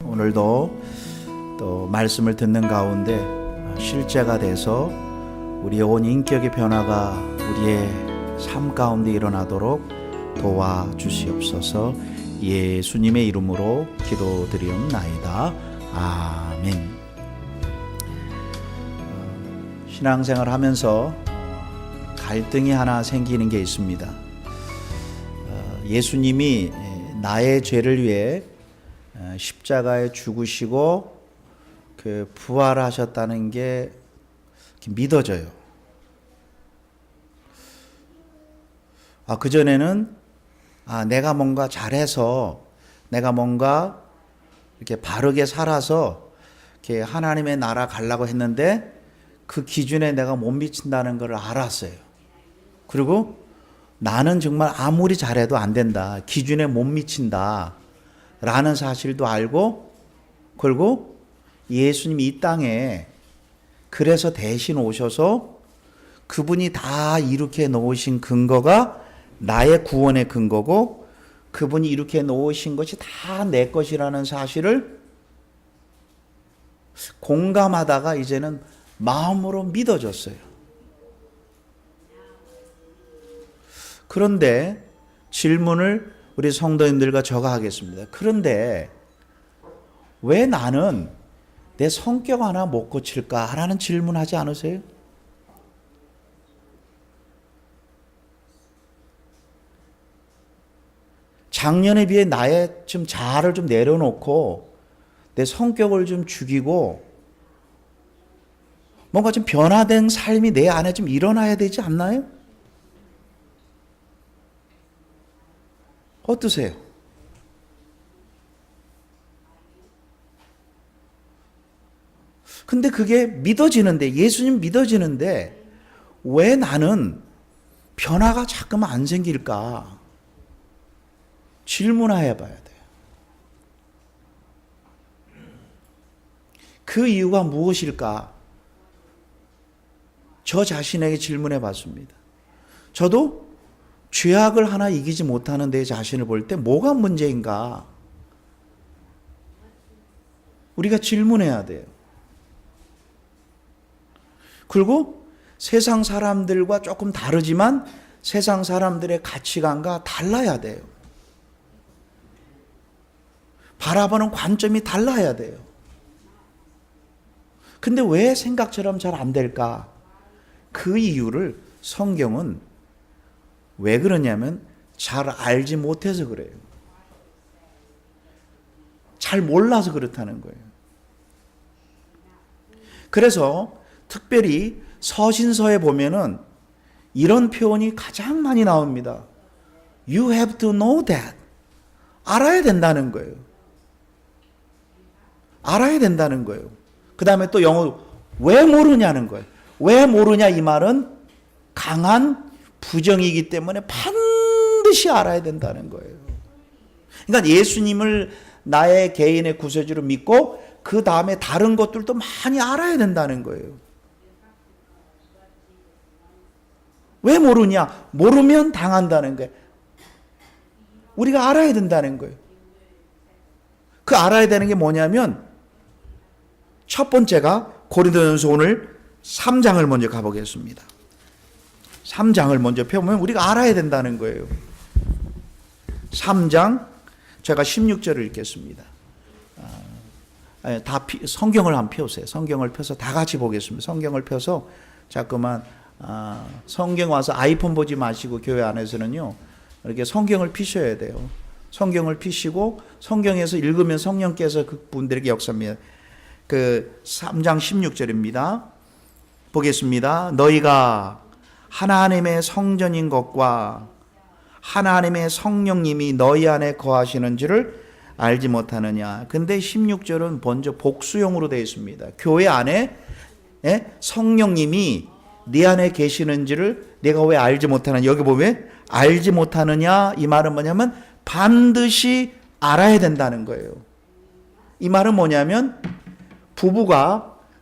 오늘도 또 말씀을 듣는 가운데 실제가 돼서 우리의 온 인격의 변화가 우리의 삶 가운데 일어나도록 도와주시옵소서. 예수님의 이름으로 기도드리옵나이다. 아멘. 신앙생활 하면서 갈등이 하나 생기는 게 있습니다. 예수님이 나의 죄를 위해 십자가에 죽으시고 부활하셨다는 게 믿어져요. 그전에는 내가 뭔가 잘해서, 내가 뭔가 이렇게 바르게 살아서 이렇게 하나님의 나라 가려고 했는데 그 기준에 내가 못 미친다는 걸 알았어요. 그리고 나는 정말 아무리 잘해도 안 된다, 기준에 못 미친다 라는 사실도 알고, 그리고 예수님이 이 땅에 그래서 대신 오셔서 그분이 다 이렇게 놓으신 근거가 나의 구원의 근거고, 그분이 이렇게 놓으신 것이 다 내 것이라는 사실을 공감하다가 이제는 마음으로 믿어졌어요. 그런데 질문을 우리 성도님들과 저가 하겠습니다. 그런데 왜 나는 내 성격 하나 못 고칠까? 라는 질문 하지 않으세요? 작년에 비해 나의 좀 자아를 좀 내려놓고 내 성격을 좀 죽이고 뭔가 좀 변화된 삶이 내 안에 좀 일어나야 되지 않나요? 어떠세요? 근데 그게 믿어지는데, 예수님 믿어지는데 왜 나는 변화가 자꾸만 안 생길까? 질문해 봐야 돼요. 그 이유가 무엇일까? 저 자신에게 질문해 봤습니다. 저도 죄악을 하나 이기지 못하는 내 자신을 볼 때 뭐가 문제인가? 우리가 질문해야 돼요. 그리고 세상 사람들과 조금 다르지만 세상 사람들의 가치관과 달라야 돼요. 바라보는 관점이 달라야 돼요. 근데 왜 생각처럼 잘 안 될까? 그 이유를 성경은 왜 그러냐면 잘 알지 못해서 그래요. 잘 몰라서 그렇다는 거예요. 그래서 특별히 서신서에 보면은 이런 표현이 가장 많이 나옵니다. You have to know that. 알아야 된다는 거예요. 알아야 된다는 거예요. 그 다음에 또 영어로 왜 모르냐는 거예요. 왜 모르냐, 이 말은 강한 부정이기 때문에 반드시 알아야 된다는 거예요. 그러니까 예수님을 나의 개인의 구세주로 믿고 그 다음에 다른 것들도 많이 알아야 된다는 거예요. 왜 모르냐? 모르면 당한다는 거예요. 우리가 알아야 된다는 거예요. 그 알아야 되는 게 뭐냐면 첫 번째가 고린도전서 오늘 3장을 먼저 가보겠습니다. 3장을 먼저 펴보면 우리가 알아야 된다는 거예요. 3장 제가 16절을 읽겠습니다. 성경을 한번 펴보세요. 성경을 펴서 다 같이 보겠습니다. 성경을 펴서 자꾸만 성경 와서 아이폰 보지 마시고 교회 안에서는요 이렇게 성경을 피셔야 돼요. 성경을 피시고 성경에서 읽으면 성령께서 그분들에게 역사합니다. 그 3장 16절입니다. 보겠습니다. 너희가 하나님의 성전인 것과 하나님의 성령님이 너희 안에 거하시는 줄을 알지 못하느냐. 근데 16절은 먼저 복수형으로 되어 있습니다. 교회 안에 성령님이 네 안에 계시는지를 내가 왜 알지 못하느냐. 여기 보면 알지 못하느냐, 이 말은 뭐냐면 반드시 알아야 된다는 거예요. 이 말은 뭐냐면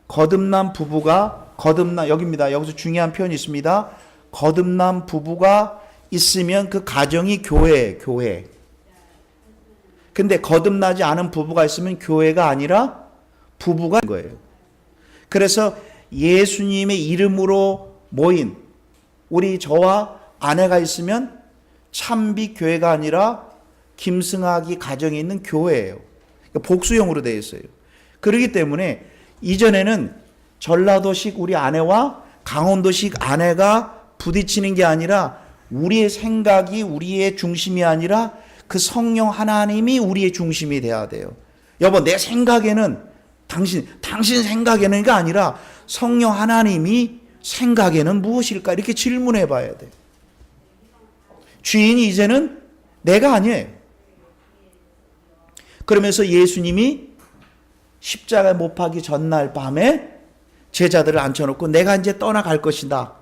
거듭난 부부가 여기입니다. 여기서 중요한 표현이 있습니다. 거듭난 부부가 있으면 그 가정이 교회. 근데 거듭나지 않은 부부가 있으면 교회가 아니라 부부가 거예요. 그래서 예수님의 이름으로 모인 우리 저와 아내가 있으면 참비 교회가 아니라 김승학이 가정에 있는 교회예요. 복수형으로 되어 있어요. 그렇기 때문에 이전에는 전라도식 우리 아내와 강원도식 아내가 부딪히는 게 아니라 우리의 생각이 우리의 중심이 아니라 그 성령 하나님이 우리의 중심이 돼야 돼요. 여보, 내 생각에는 당신 생각에는가 아니라 성령 하나님이 생각에는 무엇일까? 이렇게 질문해 봐야 돼. 주인이 이제는 내가 아니에요. 그러면서 예수님이 십자가에 못 박기 전날 밤에 제자들을 앉혀놓고 내가 이제 떠나갈 것이다.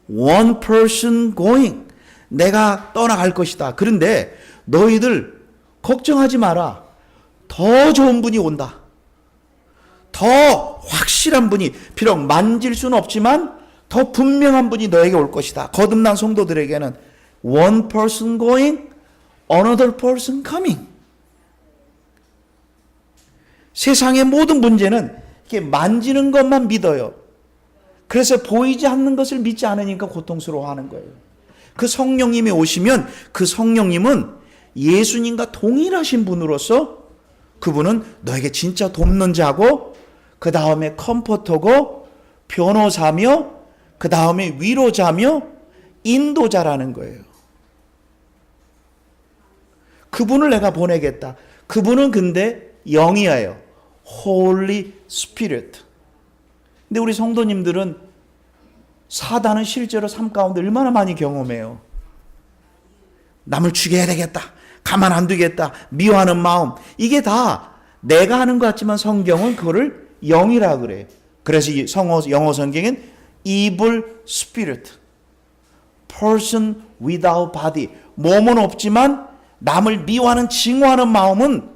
One person going. 내가 떠나갈 것이다. 그런데 너희들 걱정하지 마라. 더 좋은 분이 온다. 더 확실한 분이, 비록 만질 수는 없지만 더 분명한 분이 너에게 올 것이다. 거듭난 성도들에게는 one person going, another person coming. 세상의 모든 문제는 이렇게 만지는 것만 믿어요. 그래서 보이지 않는 것을 믿지 않으니까 고통스러워하는 거예요. 그 성령님이 오시면 그 성령님은 예수님과 동일하신 분으로서 그분은 너에게 진짜 돕는 자고 그 다음에 컴포터고 변호사며 그 다음에 위로자며 인도자라는 거예요. 그분을 내가 보내겠다. 그분은 근데 영이에요. Holy Spirit. 근데 우리 성도님들은 사단은 실제로 삶 가운데 얼마나 많이 경험해요. 남을 죽여야 되겠다. 가만 안 두겠다. 미워하는 마음. 이게 다 내가 하는 것 같지만 성경은 그거를 영이라 그래요. 그래서 영어 성경엔 evil spirit, person without body. 몸은 없지만 남을 미워하는 증오하는 마음은,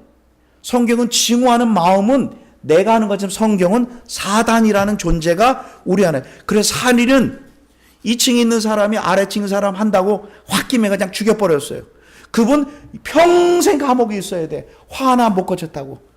성경은 증오하는 마음은 내가 하는 것처럼 성경은 사단이라는 존재가 우리 안에. 그래서 한일은 2층에 있는 사람이 아래층 사람 한다고 홧김에 그냥 죽여버렸어요. 그분 평생 감옥에 있어야 돼. 화 하나 못 고쳤다고.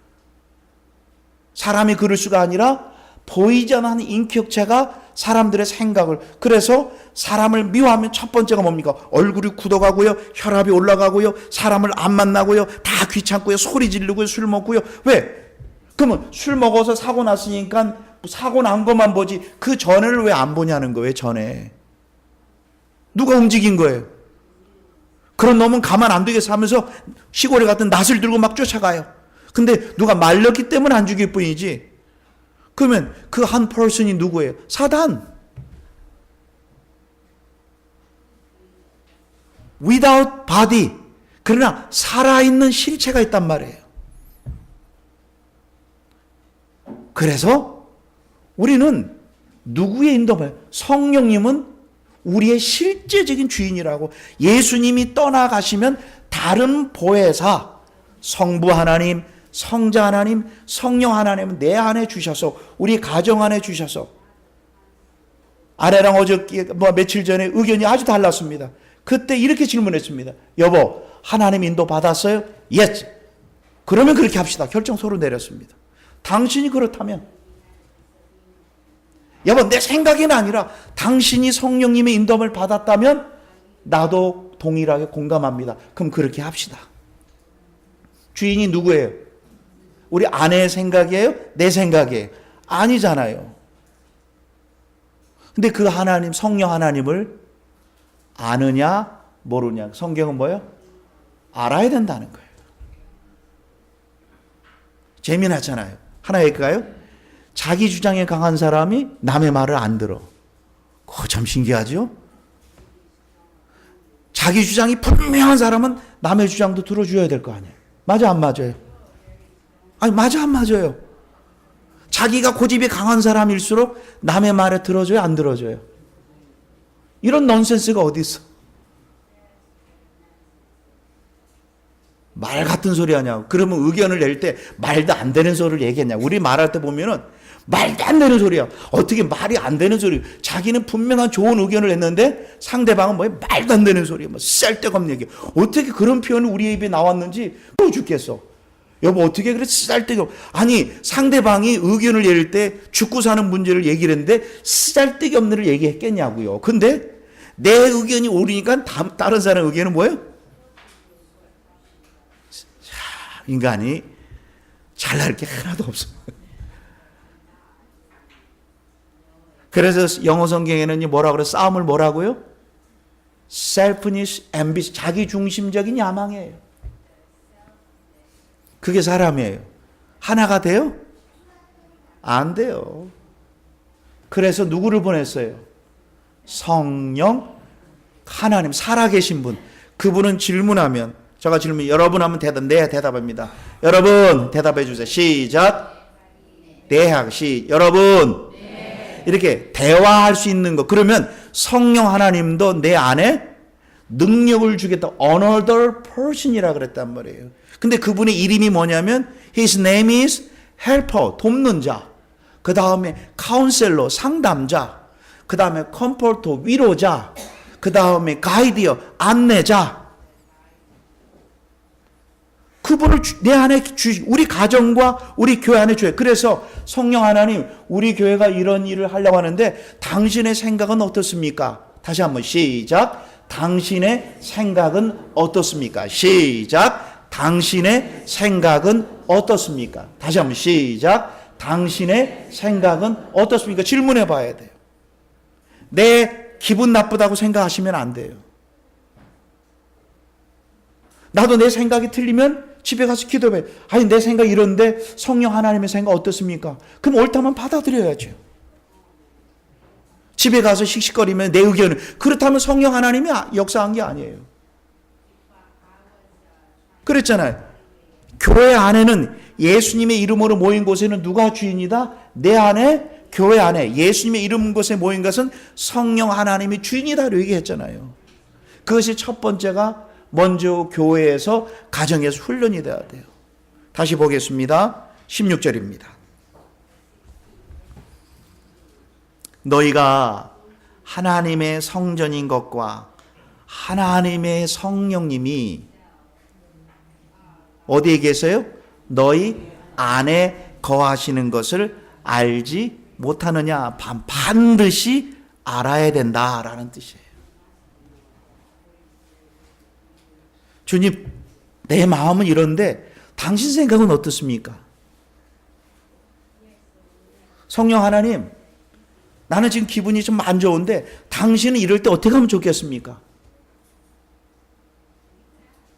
사람이 그럴 수가 아니라 보이지 않는 인격체가 사람들의 생각을, 그래서 사람을 미워하면 첫 번째가 뭡니까? 얼굴이 굳어가고요, 혈압이 올라가고요, 사람을 안 만나고요, 다 귀찮고요, 소리 지르고요, 술 먹고요. 왜? 그러면 술 먹어서 사고 났으니까 사고 난 것만 보지 그 전에를 왜 안 보냐는 거예요. 전에 누가 움직인 거예요? 그런 놈은 가만 안 두겠어 하면서 시골에 갔던 낫을 들고 막 쫓아가요. 근데 누가 말렸기 때문에 안 죽일 뿐이지. 그러면 그 한 퍼슨이 누구예요? 사단. Without body. 그러나 살아있는 실체가 있단 말이에요. 그래서 우리는 누구의 인도를, 성령님은 우리의 실제적인 주인이라고. 예수님이 떠나가시면 다른 보혜사, 성부 하나님, 성자 하나님, 성령 하나님은 내 안에 주셔서, 우리 가정 안에 주셔서. 아내랑 어저께 며칠 전에 의견이 아주 달랐습니다. 그때 이렇게 질문했습니다. 여보, 하나님 인도 받았어요? Yes. 그러면 그렇게 합시다. 결정 서로 내렸습니다. 당신이 그렇다면, 여보, 내 생각은 아니라 당신이 성령님의 인도를 받았다면 나도 동일하게 공감합니다. 그럼 그렇게 합시다. 주인이 누구예요? 우리 아내의 생각이에요? 내 생각이에요? 아니잖아요. 근데 그 하나님, 성령 하나님을 아느냐 모르냐. 성경은 뭐예요? 알아야 된다는 거예요. 재미나잖아요. 하나 얘기할까요? 자기 주장에 강한 사람이 남의 말을 안 들어. 그거 참 신기하죠? 자기 주장이 분명한 사람은 남의 주장도 들어줘야 될 거 아니에요. 맞아, 안 맞아요? 아니, 맞아, 안 맞아요? 자기가 고집이 강한 사람일수록 남의 말에 들어줘요, 안 들어줘요? 이런 넌센스가 어디 있어? 말 같은 소리 하냐고. 그러면 의견을 낼 때 말도 안 되는 소리를 얘기했냐. 우리 말할 때 보면은 말도 안 되는 소리야. 어떻게 말이 안 되는 소리. 자기는 분명한 좋은 의견을 했는데 상대방은 뭐야? 말도 안 되는 소리야. 뭐 쓸데없는 얘기. 어떻게 그런 표현이 우리 입에 나왔는지 뭐 죽겠어. 여보 어떻게 그래 쓰잘데기 아니 상대방이 의견을 얘기할 때 죽고 사는 문제를 얘기를 했는데 쓰잘데기 없는 걸 얘기했겠냐고요. 근데 내 의견이 옳으니까 다른 사람 의견은 뭐예요? 인간이 잘날 게 하나도 없어. 그래서 영어 성경에는 뭐라 그래? 싸움을 뭐라고요? selfish ambition, 자기 중심적인 야망이에요. 그게 사람이에요. 하나가 돼요? 안 돼요. 그래서 누구를 보냈어요? 성령 하나님 살아계신 분. 그분은 질문하면 제가 질문 여러분 하면 네 대답합니다. 여러분 대답해 주세요. 시작. 여러분 이렇게 대화할 수 있는 거. 그러면 성령 하나님도 내 안에 능력을 주겠다. Another person이라 그랬단 말이에요. 근데 그분의 이름이 뭐냐면 His name is helper, 돕는 자. 그 다음에 counselor, 상담자. 그 다음에 comforter, 위로자. 그 다음에 guideer, 안내자. 그분을 내 안에 우리 가정과 우리 교회 안에 줘요. 그래서 성령 하나님, 우리 교회가 이런 일을 하려고 하는데 당신의 생각은 어떻습니까? 다시 한번 시작. 당신의 생각은 어떻습니까? 시작. 당신의 생각은 어떻습니까? 다시 한번 시작. 당신의 생각은 어떻습니까? 질문해 봐야 돼요. 내 기분 나쁘다고 생각하시면 안 돼요. 나도 내 생각이 틀리면 집에 가서 기도해. 아니 내 생각 이런데 성령 하나님의 생각 어떻습니까? 그럼 옳다면 받아들여야죠. 집에 가서 씩씩거리면 내 의견을 그렇다면 성령 하나님이 역사한 게 아니에요. 그랬잖아요. 교회 안에는 예수님의 이름으로 모인 곳에는 누가 주인이다? 내 안에 교회 안에 예수님의 이름 곳에 모인 것은 성령 하나님이 주인이다 얘기했잖아요. 그것이 첫 번째가 먼저 교회에서 가정에서 훈련이 돼야 돼요. 다시 보겠습니다. 16절입니다. 너희가 하나님의 성전인 것과 하나님의 성령님이 어디에 계세요? 너희 안에 거하시는 것을 알지 못하느냐? 반드시 알아야 된다라는 뜻이에요. 주님, 내 마음은 이런데 당신 생각은 어떻습니까? 성령 하나님, 나는 지금 기분이 좀 안 좋은데 당신은 이럴 때 어떻게 하면 좋겠습니까?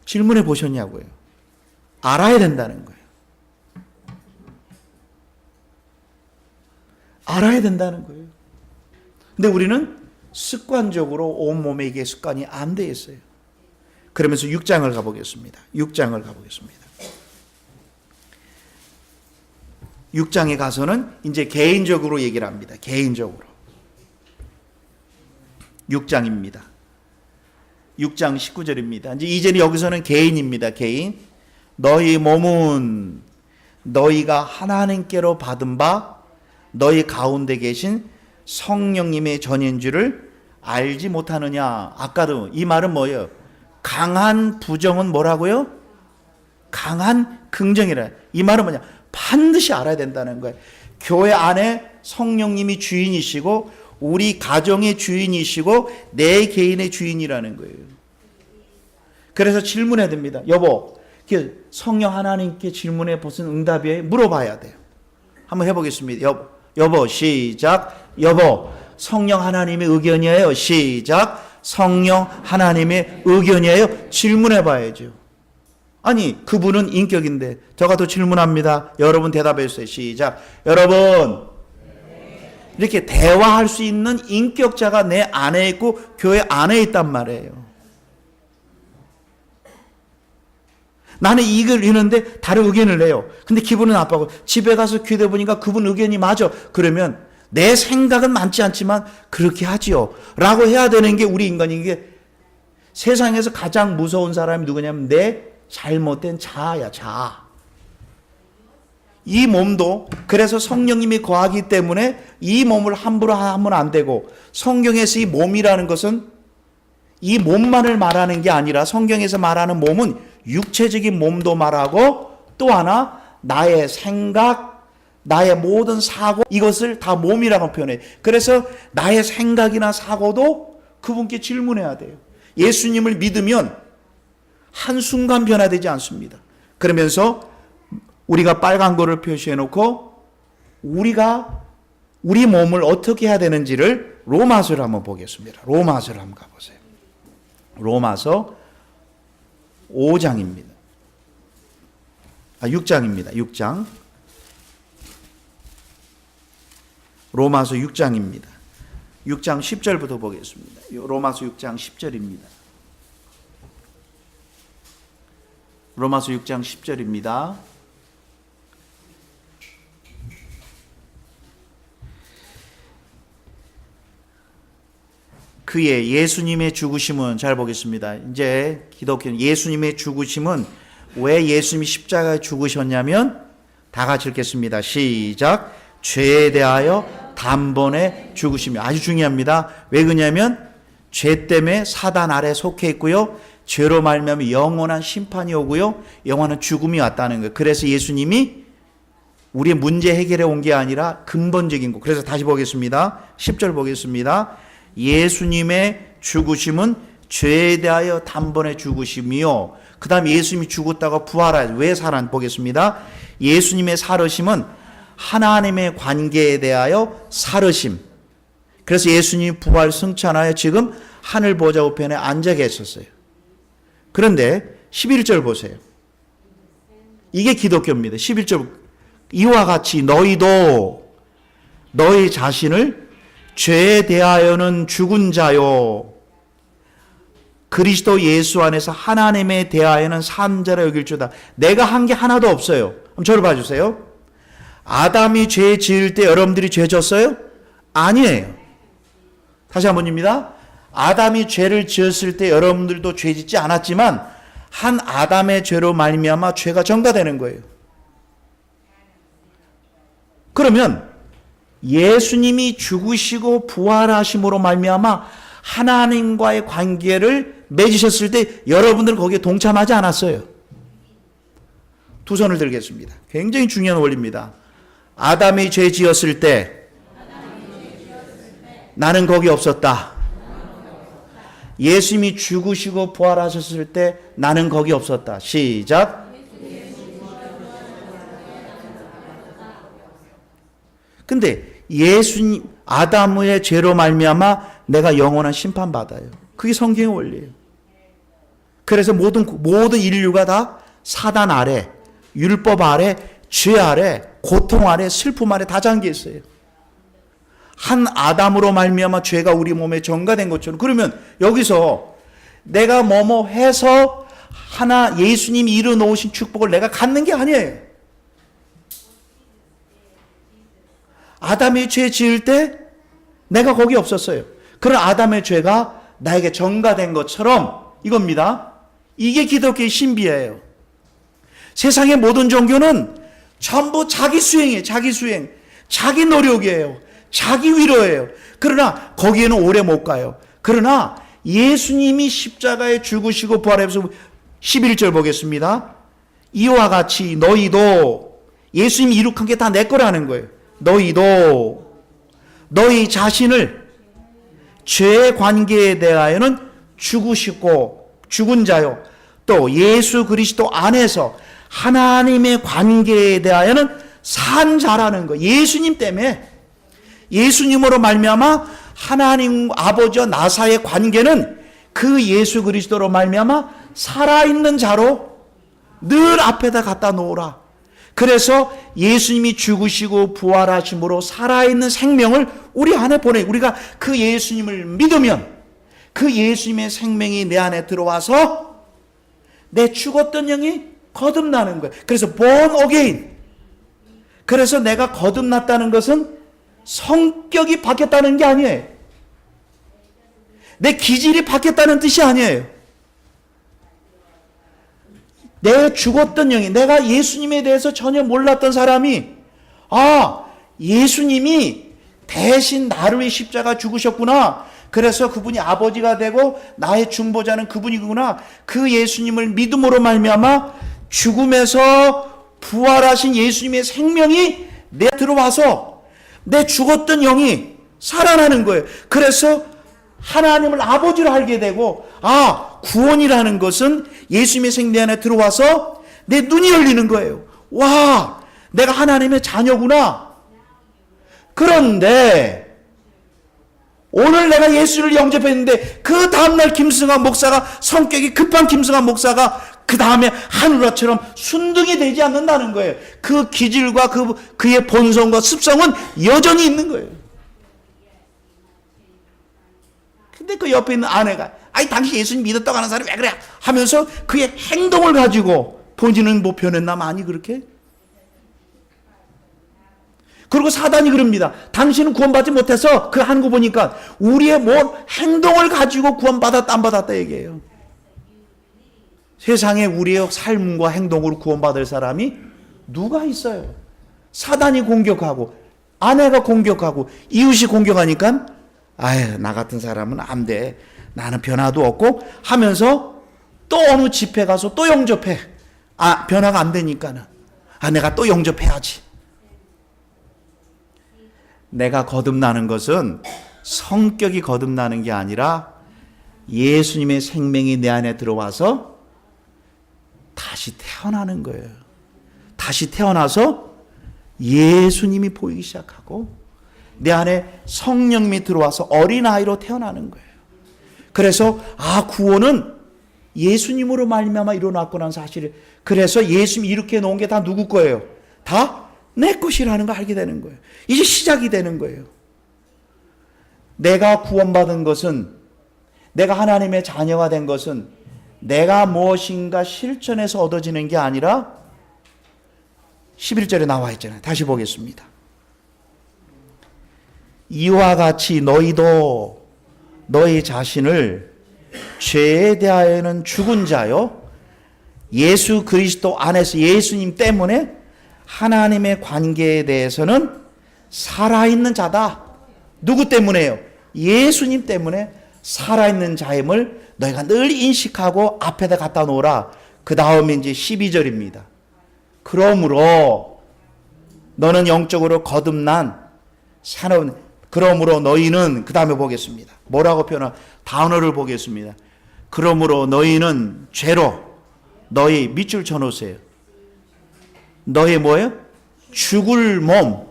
질문해 보셨냐고요. 알아야 된다는 거예요. 알아야 된다는 거예요. 근데 우리는 습관적으로 온몸에 이게 습관이 안 돼 있어요. 그러면서 6장을 가보겠습니다. 6장에 가서는 이제 개인적으로 얘기를 합니다. 개인적으로. 6장입니다. 6장 19절입니다. 이제 여기서는 개인입니다. 개인. 너희 몸은 너희가 하나님께로 받은 바 너희 가운데 계신 성령님의 전인 줄을 알지 못하느냐. 아까도 이 말은 뭐예요? 강한 부정은 뭐라고요? 강한 긍정이라. 이 말은 뭐냐? 반드시 알아야 된다는 거예요. 교회 안에 성령님이 주인이시고 우리 가정의 주인이시고 내 개인의 주인이라는 거예요. 그래서 질문해야 됩니다. 여보, 성령 하나님께 질문에 무슨 응답이에요? 물어봐야 돼요. 한번 해보겠습니다. 여보, 시작. 여보, 성령 하나님의 의견이에요? 시작. 성령 하나님의 의견이에요? 질문해 봐야죠. 아니, 그분은 인격인데 제가 또 질문합니다. 여러분 대답해 주세요. 시작. 여러분, 이렇게 대화할 수 있는 인격자가 내 안에 있고 교회 안에 있단 말이에요. 나는 이걸 읽는데 다른 의견을 내요. 근데 기분은 나빠고 집에 가서 기도해 보니까 그분 의견이 맞아. 그러면 내 생각은 많지 않지만 그렇게 하지요 라고 해야 되는 게 우리 인간인 게 세상에서 가장 무서운 사람이 누구냐면 내 잘못된 자아야. 자아. 이 몸도 그래서 성령님이 거하기 때문에 이 몸을 함부로 하면 안 되고, 성경에서 이 몸이라는 것은 이 몸만을 말하는 게 아니라 성경에서 말하는 몸은 육체적인 몸도 말하고 또 하나 나의 생각, 나의 모든 사고, 이것을 다 몸이라고 표현해요. 그래서 나의 생각이나 사고도 그분께 질문해야 돼요. 예수님을 믿으면 한순간 변화되지 않습니다. 그러면서 우리가 빨간 거를 표시해 놓고 우리가 우리 몸을 어떻게 해야 되는지를 로마서를 한번 보겠습니다. 로마서를 한번 가보세요. 로마서 5장입니다. 6장입니다. 6장. 로마서 6장입니다. 6장 10절부터 보겠습니다. 로마서 6장 10절입니다. 로마서 6장 10절입니다. 그의 예수님의 죽으심은, 잘 보겠습니다. 이제 기독교는 예수님의 죽으심은 왜 예수님이 십자가에 죽으셨냐면, 다 같이 읽겠습니다. 시작. 죄에 대하여 단번에 죽으심이 아주 중요합니다. 왜 그러냐면 죄 때문에 사단 아래 속해 있고요, 죄로 말미암아 영원한 심판이 오고요, 영원한 죽음이 왔다는 거예요. 그래서 예수님이 우리의 문제 해결에 온 게 아니라 근본적인 거. 그래서 다시 보겠습니다. 10절 보겠습니다. 예수님의 죽으심은 죄에 대하여 단번에 죽으심이요. 그 다음에 예수님이 죽었다가 부활하여 왜 살았는지 보겠습니다. 예수님의 살으심은 하나님의 관계에 대하여 살으심. 그래서 예수님이 부활 승천하여 지금 하늘 보좌 우편에 앉아 계셨어요. 그런데 11절 보세요. 이게 기독교입니다. 11절. 이와 같이 너희도 너희 자신을 죄에 대하여는 죽은 자요, 그리스도 예수 안에서 하나님에 대하여는 산 자라 여길 줄다. 내가 한 게 하나도 없어요. 그럼 저를 봐주세요. 아담이 죄 지을 때 여러분들이 죄 졌어요? 아니에요. 다시 한 번입니다. 아담이 죄를 지었을 때 여러분들도 죄 짓지 않았지만 한 아담의 죄로 말미암아 죄가 전가되는 거예요. 그러면 예수님이 죽으시고 부활하심으로 말미암아 하나님과의 관계를 맺으셨을 때 여러분들은 거기에 동참하지 않았어요. 두 손을 들겠습니다. 굉장히 중요한 원리입니다. 아담이 죄 지었을 때 나는 거기 없었다. 예수님이 죽으시고 부활하셨을 때 나는 거기 없었다. 시작. 근데 예수님, 아담의 죄로 말미암아 내가 영원한 심판받아요. 그게 성경의 원리예요. 그래서 모든 인류가 다 사단 아래, 율법 아래, 죄 아래, 고통 아래, 슬픔 아래 다 잠겨 있어요. 한 아담으로 말미암아 죄가 우리 몸에 전가된 것처럼. 그러면 여기서 내가 뭐뭐 해서 하나 예수님이 이루어놓으신 축복을 내가 갖는 게 아니에요. 아담이 죄 지을 때 내가 거기 없었어요. 그런 아담의 죄가 나에게 전가된 것처럼 이겁니다. 이게 기독교의 신비예요. 세상의 모든 종교는 전부 자기 수행이에요. 자기 수행. 자기 노력이에요. 자기 위로예요. 그러나 거기에는 오래 못 가요. 그러나 예수님이 십자가에 죽으시고 부활해서 11절 보겠습니다. 이와 같이 너희도, 예수님이 이룩한 게 다 내 거라는 거예요. 너희도 너희 자신을 죄의 관계에 대하여는 죽으시고 죽은 자요, 또 예수 그리스도 안에서 하나님의 관계에 대하여는 산 자라는 거. 예수님 때문에, 예수님으로 말미암아 하나님 아버지와 나 사이의 관계는 그 예수 그리스도로 말미암아 살아있는 자로 늘 앞에다 갖다 놓으라. 그래서 예수님이 죽으시고 부활하심으로 살아있는 생명을 우리 안에 보내, 우리가 그 예수님을 믿으면 그 예수님의 생명이 내 안에 들어와서 내 죽었던 영이 거듭나는 거예요. 그래서 born again. 그래서 내가 거듭났다는 것은 성격이 바뀌었다는 게 아니에요. 내 기질이 바뀌었다는 뜻이 아니에요. 내 죽었던 영이, 내가 예수님에 대해서 전혀 몰랐던 사람이, 예수님이 대신 나를 위해 십자가 죽으셨구나. 그래서 그분이 아버지가 되고 나의 중보자는 그분이구나. 그 예수님을 믿음으로 말미암아 죽음에서 부활하신 예수님의 생명이 내 들어와서 내 죽었던 영이 살아나는 거예요. 그래서 하나님을 아버지로 알게 되고, 구원이라는 것은 예수님의 생명 안에 들어와서 내 눈이 열리는 거예요. 와, 내가 하나님의 자녀구나. 그런데 오늘 내가 예수를 영접했는데 그 다음날 김승환 목사가, 성격이 급한 김승환 목사가 그 다음에 하늘나처럼 순둥이 되지 않는다는 거예요. 그 기질과 그의 본성과 습성은 여전히 있는 거예요. 근데 그 옆에 있는 아내가, 당신 예수님 믿었다고 하는 사람이 왜 그래? 하면서 그의 행동을 가지고 본인은 뭐 변했나? 많이 그렇게? 그리고 사단이 그럽니다. 당신은 구원받지 못해서 그 하는 거 보니까 우리의 뭐 행동을 가지고 구원받았다 안 받았다 얘기해요. 세상에 우리의 삶과 행동으로 구원받을 사람이 누가 있어요? 사단이 공격하고 아내가 공격하고 이웃이 공격하니까 나 같은 사람은 안 돼. 나는 변화도 없고 하면서 또 어느 집회 가서 또 영접해. 변화가 안 되니까는 내가 또 영접해야지. 내가 거듭나는 것은 성격이 거듭나는 게 아니라 예수님의 생명이 내 안에 들어와서 다시 태어나는 거예요. 다시 태어나서 예수님이 보이기 시작하고 내 안에 성령님이 들어와서 어린아이로 태어나는 거예요. 그래서 구원은 예수님으로 말미암아 일어났구나 사실을. 그래서 예수님이 이렇게 놓은 게 다 누구 거예요? 다 내 것이라는 걸 알게 되는 거예요. 이제 시작이 되는 거예요. 내가 구원받은 것은, 내가 하나님의 자녀가 된 것은 내가 무엇인가 실천해서 얻어지는 게 아니라 11절에 나와 있잖아요. 다시 보겠습니다. 이와 같이 너희도 너희 자신을 죄에 대하여는 죽은 자요 예수 그리스도 안에서 예수님 때문에 하나님의 관계에 대해서는 살아있는 자다. 누구 때문에요? 예수님 때문에 살아있는 자임을 너희가 늘 인식하고 앞에다 갖다 놓으라. 그 다음에 이제 12절입니다. 그러므로 너는 영적으로 거듭난 새로운, 그러므로 너희는, 그 다음에 보겠습니다. 뭐라고 표현하? 단어를 보겠습니다. 그러므로 너희는 죄로, 너희 밑줄 쳐놓으세요. 너희 뭐예요? 죽을 몸.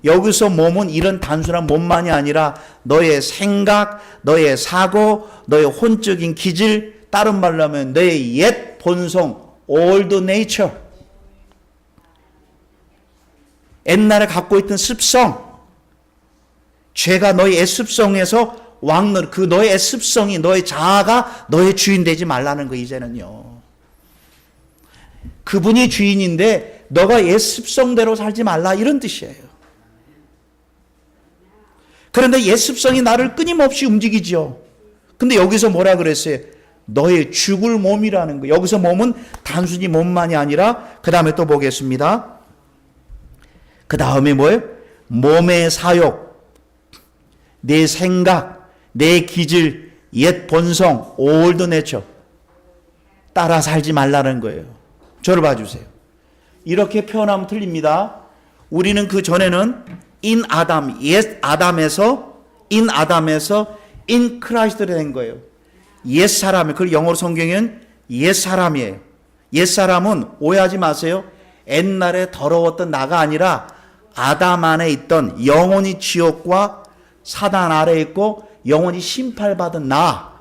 여기서 몸은 이런 단순한 몸만이 아니라 너의 생각, 너의 사고, 너의 혼적인 기질, 다른 말로 하면 너의 옛 본성, old nature. 옛날에 갖고 있던 습성. 죄가 너의 옛 습성에서 왕노릇, 그 너의 옛 습성이, 너의 자아가 너의 주인 되지 말라는 거, 이제는요. 그분이 주인인데 너가 옛 습성대로 살지 말라, 이런 뜻이에요. 그런데 옛 습성이 나를 끊임없이 움직이죠. 근데 여기서 뭐라 그랬어요? 너의 죽을 몸이라는 거. 여기서 몸은 단순히 몸만이 아니라, 그 다음에 또 보겠습니다. 그 다음에 뭐예요? 몸의 사욕, 내 생각, 내 기질, 옛 본성, old nature 따라 살지 말라는 거예요. 저를 봐주세요. 이렇게 표현하면 틀립니다. 우리는 그 전에는 in 아담, 옛 아담에서 in 아담에서 in 크라이스트로 된 거예요. 옛 사람이, 그걸 영어로 성경에는 옛 사람이에요. 옛 사람은 오해하지 마세요. 옛날에 더러웠던 나가 아니라 아담 안에 있던, 영원히 지옥과 사단 아래에 있고 영원히 심판받은 나,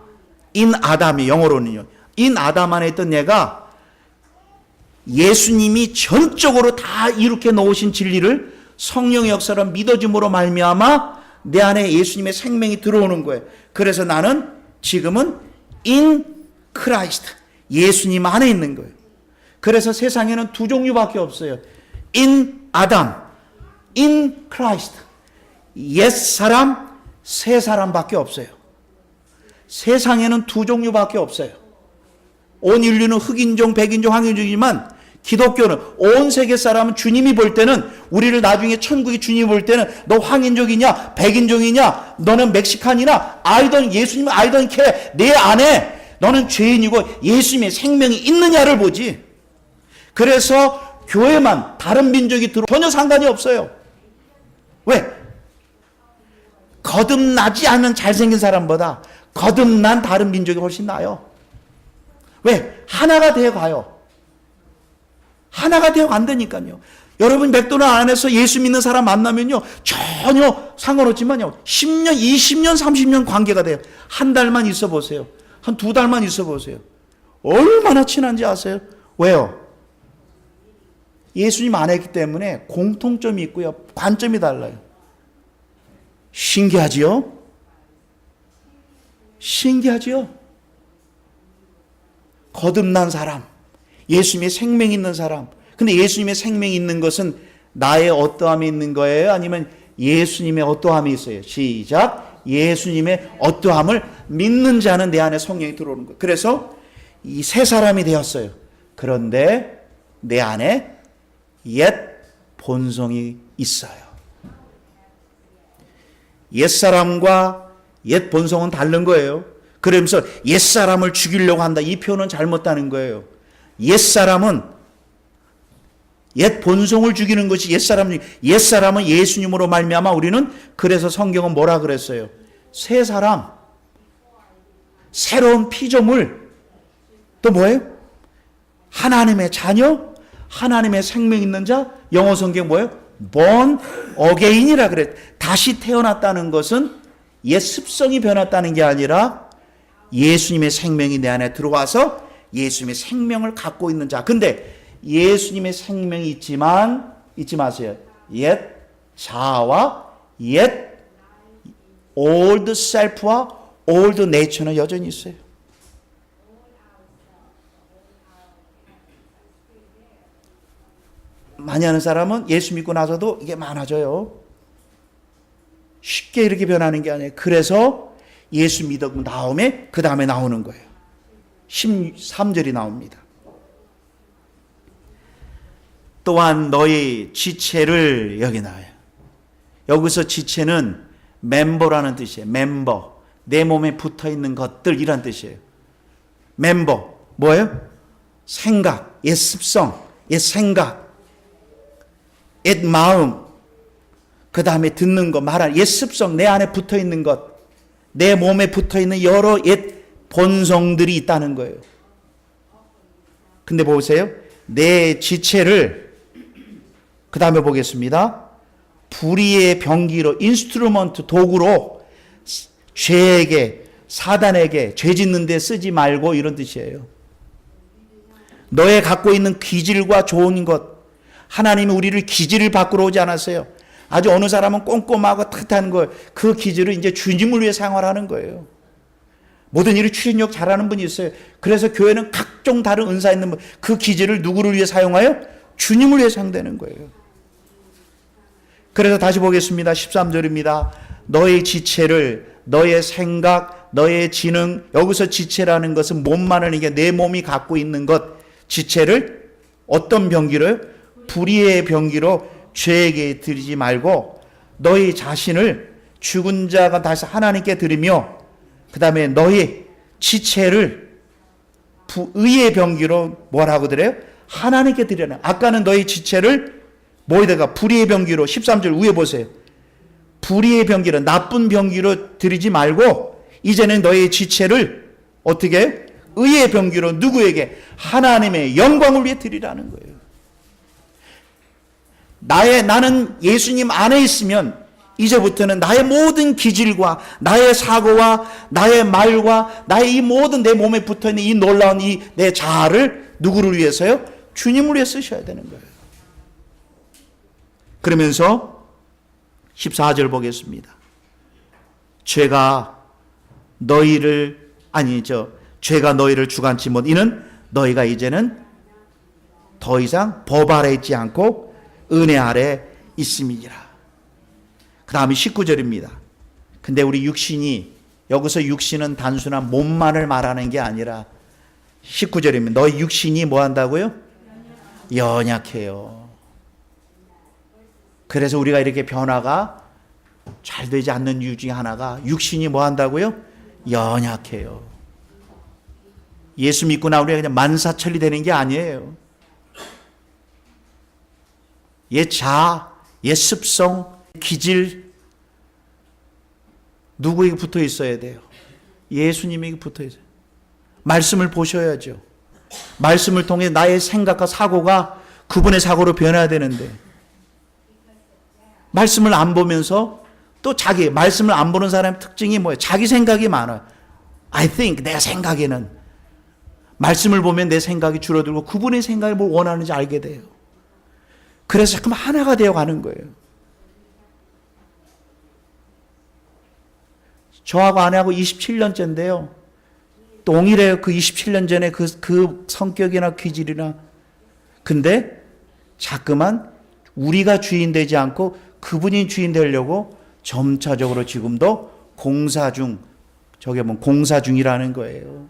인 아담이 영어로는요. 인 아담 안에 있던 얘가 예수님이 전적으로 다 이렇게 놓으신 진리를 성령의 역사로 믿어짐으로 말미암아 내 안에 예수님의 생명이 들어오는 거예요. 그래서 나는 지금은 in Christ, 예수님 안에 있는 거예요. 그래서 세상에는 두 종류밖에 없어요. in 아담, in Christ. 옛 사람, 새 사람밖에 없어요. 세상에는 두 종류밖에 없어요. 온 인류는 흑인종, 백인종, 황인종이지만 기독교는 온 세계 사람은 주님이 볼 때는 우리를 나중에 천국에 주님이 볼 때는 너 황인족이냐 백인종이냐 너는 멕시칸이나 예수님 I don't care 내 안에 너는 죄인이고 예수님의 생명이 있느냐를 보지. 그래서 교회만 다른 민족이 들어 전혀 상관이 없어요. 왜? 거듭나지 않은 잘생긴 사람보다 거듭난 다른 민족이 훨씬 나아요. 왜? 하나가 되어 가요. 하나가 되어 간다니까요. 여러분 맥도날드 안에서 예수 믿는 사람 만나면요 전혀 상관없지만요 10년, 20년, 30년 관계가 돼요. 한 달만 있어 보세요. 한 2달만 있어 보세요. 얼마나 친한지 아세요? 왜요? 예수님 안에 있기 때문에 공통점이 있고요. 관점이 달라요. 신기하지요? 신기하지요? 거듭난 사람, 예수님의 생명이 있는 사람. 근데 예수님의 생명이 있는 것은 나의 어떠함이 있는 거예요? 아니면 예수님의 어떠함이 있어요? 시작. 예수님의 어떠함을 믿는 자는 내 안에 성령이 들어오는 거예요. 그래서 이 새 사람이 되었어요. 그런데 내 안에 옛 본성이 있어요. 옛사람과 옛 본성은 다른 거예요. 그러면서 옛사람을 죽이려고 한다. 이 표현은 잘못다는 거예요. 옛사람은 옛 본성을 죽이는 것이 옛사람은 예수님으로 말미암아 우리는 그래서 성경은 뭐라 그랬어요? 새 사람, 새로운 피조물, 또 뭐예요? 하나님의 자녀, 하나님의 생명 있는 자, 영어 성경 뭐예요? born again이라 그래. 다시 태어났다는 것은 옛 습성이 변했다는 게 아니라 예수님의 생명이 내 안에 들어와서 예수님의 생명을 갖고 있는 자. 근데 예수님의 생명이 있지만 잊지 마세요. 옛 자아와 옛 old self와 old nature는 여전히 있어요. 많이 하는 사람은 예수 믿고 나서도 이게 많아져요. 쉽게 이렇게 변하는 게 아니에요. 그래서 예수 믿고 다음에 그 다음에 나오는 거예요. 13절이 나옵니다. 또한 너희 지체를 여기 나와요. 여기서 지체는 멤버라는 뜻이에요. 멤버. 내 몸에 붙어있는 것들 이란 뜻이에요. 멤버. 뭐예요? 생각, 옛 습성, 옛 생각, 옛 마음, 그 다음에 듣는 거, 말하는 옛 습성, 내 안에 붙어있는 것, 내 몸에 붙어있는 여러 옛 본성들이 있다는 거예요. 근데 보세요. 내 지체를 그 다음에 보겠습니다. 불의의 병기로 인스트루먼트 도구로 죄에게 사단에게 죄 짓는 데 쓰지 말고 이런 뜻이에요. 너의 갖고 있는 기질과 좋은 것, 하나님이 우리를 기질을 바꾸러 오지 않았어요. 아주 어느 사람은 꼼꼼하고 탁탁한 걸 그 기질을 이제 주님을 위해 생활하는 거예요. 모든 일을 추진력 잘하는 분이 있어요. 그래서 교회는 각종 다른 은사 있는 분, 그 기질을 누구를 위해 사용하여? 주님을 위해 사용되는 거예요. 그래서 다시 보겠습니다. 13절입니다. 너의 지체를, 너의 생각, 너의 지능, 여기서 지체라는 것은 몸만을 이게 내 몸이 갖고 있는 것, 지체를 어떤 병기로요? 불의의 병기로 죄에게 드리지 말고 너희 자신을 죽은 자가 다시 하나님께 드리며 그 다음에 너희 지체를 의의 병기로 뭐라고 드려요? 하나님께 드려라. 아까는 너희 지체를 뭐에다가 불의의 병기로 13절 위에 보세요. 불의의 병기로 나쁜 병기로 드리지 말고 이제는 너희 지체를 어떻게 해요? 의의 병기로 누구에게? 하나님의 영광을 위해 드리라는 거예요. 나는 예수님 안에 있으면 이제부터는 나의 모든 기질과 나의 사고와 나의 말과 나의 이 모든 내 몸에 붙어있는 이 놀라운 이 내 자아를 누구를 위해서요? 주님을 위해 쓰셔야 되는 거예요. 그러면서 14절 보겠습니다. 죄가 너희를 주관치 못. 이는 너희가 이제는 더 이상 법 아래 있지 않고 은혜 아래 있음이니라. 그 다음에 19절입니다. 근데 우리 육신이, 여기서 육신은 단순한 몸만을 말하는 게 아니라 19절입니다. 너희 육신이 뭐 한다고요? 연약해요. 그래서 우리가 이렇게 변화가 잘 되지 않는 이유 중에 하나가 육신이 뭐 한다고요? 연약해요. 예수 믿고 나우리가 그냥 만사천리 되는 게 아니에요. 옛 자아, 옛 습성, 기질 누구에게 붙어 있어야 돼요? 예수님에게 붙어 있어요. 말씀을 보셔야죠. 말씀을 통해 나의 생각과 사고가 그분의 사고로 변해야 되는데 말씀을 안 보면서 또 자기 말씀을 안 보는 사람의 특징이 뭐예요? 자기 생각이 많아요. I think 내 생각에는 말씀을 보면 내 생각이 줄어들고 그분의 생각이 뭘 원하는지 알게 돼요. 그래서 자꾸만 하나가 되어 가는 거예요. 저하고 아내하고 27년째인데요. 동일해요. 그 27년 전에 그 성격이나 기질이나. 근데 자꾸만 우리가 주인 되지 않고 그분이 주인 되려고 점차적으로 지금도 공사 중, 저게 뭐 공사 중이라는 거예요.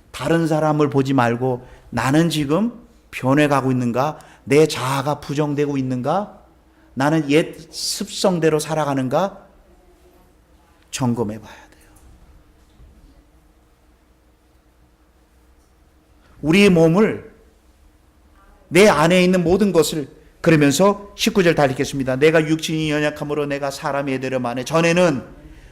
다른 사람을 보지 말고 나는 지금 변해가고 있는가? 내 자아가 부정되고 있는가? 나는 옛 습성대로 살아가는가? 점검해 봐야 돼요. 우리의 몸을, 내 안에 있는 모든 것을, 그러면서 19절 다 읽겠습니다. 내가 육신이 연약함으로 내가 사람이 애들을 만해. 전에는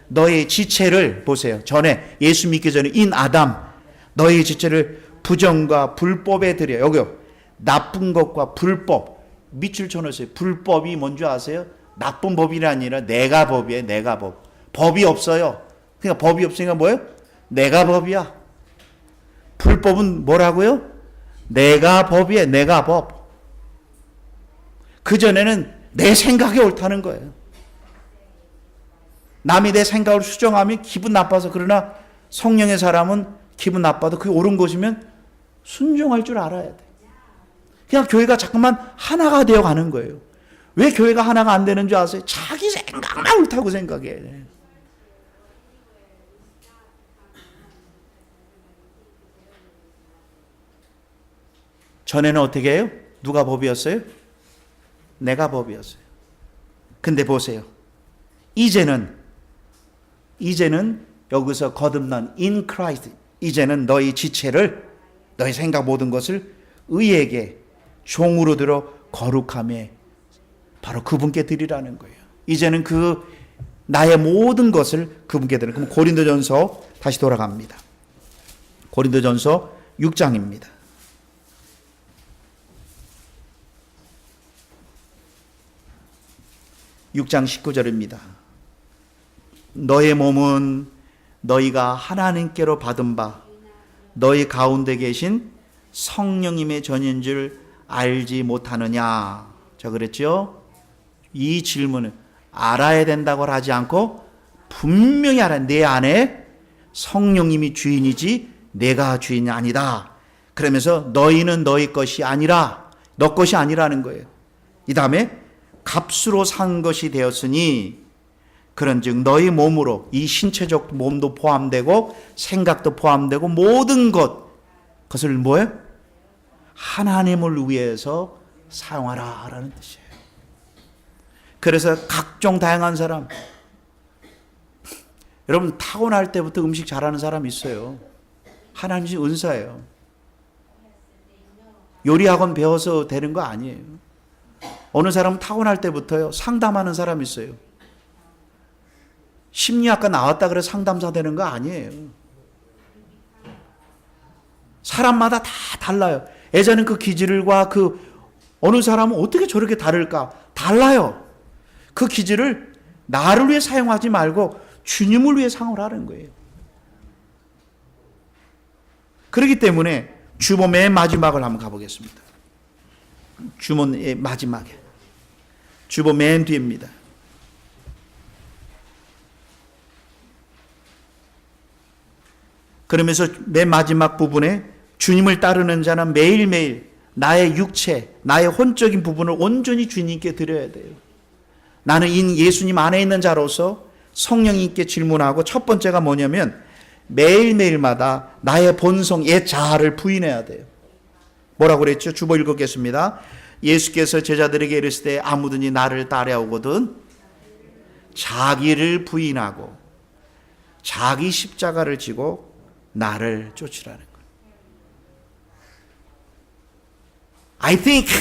너의 지체를 보세요. 전에 예수 믿기 전에 인 아담, 너의 지체를 부정과 불법에 드려. 여기요. 나쁜 것과 불법. 밑줄 쳐놓으세요. 불법이 뭔지 아세요? 나쁜 법이 아니라 내가 법이에요. 내가 법. 법이 없어요. 그러니까 법이 없으니까 뭐예요? 내가 법이야. 불법은 뭐라고요? 내가 법이에요. 내가 법. 그전에는 내 생각이 옳다는 거예요. 남이 내 생각을 수정하면 기분 나빠서, 그러나 성령의 사람은 기분 나빠도 그게 옳은 것이면 순종할 줄 알아야 돼. 그냥 교회가 자꾸만 하나가 되어 가는 거예요. 왜 교회가 하나가 안 되는 줄 아세요? 자기 생각만 옳다고 생각해. 전에는 어떻게 해요? 누가 법이었어요? 내가 법이었어요. 근데 보세요. 이제는 여기서 거듭난 in Christ, 이제는 너희 지체를, 너희 생각 모든 것을 의에게 종으로 들어 거룩함에 바로 그분께 드리라는 거예요. 이제는 그 나의 모든 것을 그분께 드리는. 그럼 고린도전서 다시 돌아갑니다. 고린도전서 6장입니다. 6장 19절입니다. 너의 몸은 너희가 하나님께로 받은 바 너희 가운데 계신 성령님의 전인 줄 알지 못하느냐. 자, 그랬죠? 이 질문을 알아야 된다고 하지 않고 분명히 알아야 돼. 내 안에 성령님이 주인이지 내가 주인이 아니다. 그러면서 너희는 너희 것이 아니라, 너 것이 아니라는 거예요. 이 다음에 값으로 산 것이 되었으니 그런즉 너희 몸으로, 이 신체적 몸도 포함되고 생각도 포함되고 모든 그것을 뭐예요? 하나님을 위해서 사용하라 라는 뜻이에요. 그래서 각종 다양한 사람, 여러분 타고날 때부터 음식 잘하는 사람 있어요. 하나님의 은사예요. 요리학원 배워서 되는 거 아니에요. 어느 사람은 타고날 때부터요 상담하는 사람이 있어요. 심리학과 나왔다 그래서 상담사 되는 거 아니에요. 사람마다 다 달라요. 예전엔 그 기질과 어느 사람은 어떻게 저렇게 다를까? 달라요. 그 기질을 나를 위해 사용하지 말고 주님을 위해 사용을 하는 거예요. 그렇기 때문에 주보 맨 마지막을 한번 가보겠습니다. 주보의 마지막에. 주보 맨 뒤입니다. 그러면서 맨 마지막 부분에 주님을 따르는 자는 매일매일 나의 육체, 나의 혼적인 부분을 온전히 주님께 드려야 돼요. 나는 예수님 안에 있는 자로서 성령님께 질문하고, 첫 번째가 뭐냐면 매일매일마다 나의 본성, 옛 자아를 부인해야 돼요. 뭐라고 그랬죠? 주보 읽었겠습니다. 예수께서 제자들에게 이르시되 아무든지 나를 따라오거든 자기를 부인하고 자기 십자가를 지고 나를 쫓으라는 거예요. I think,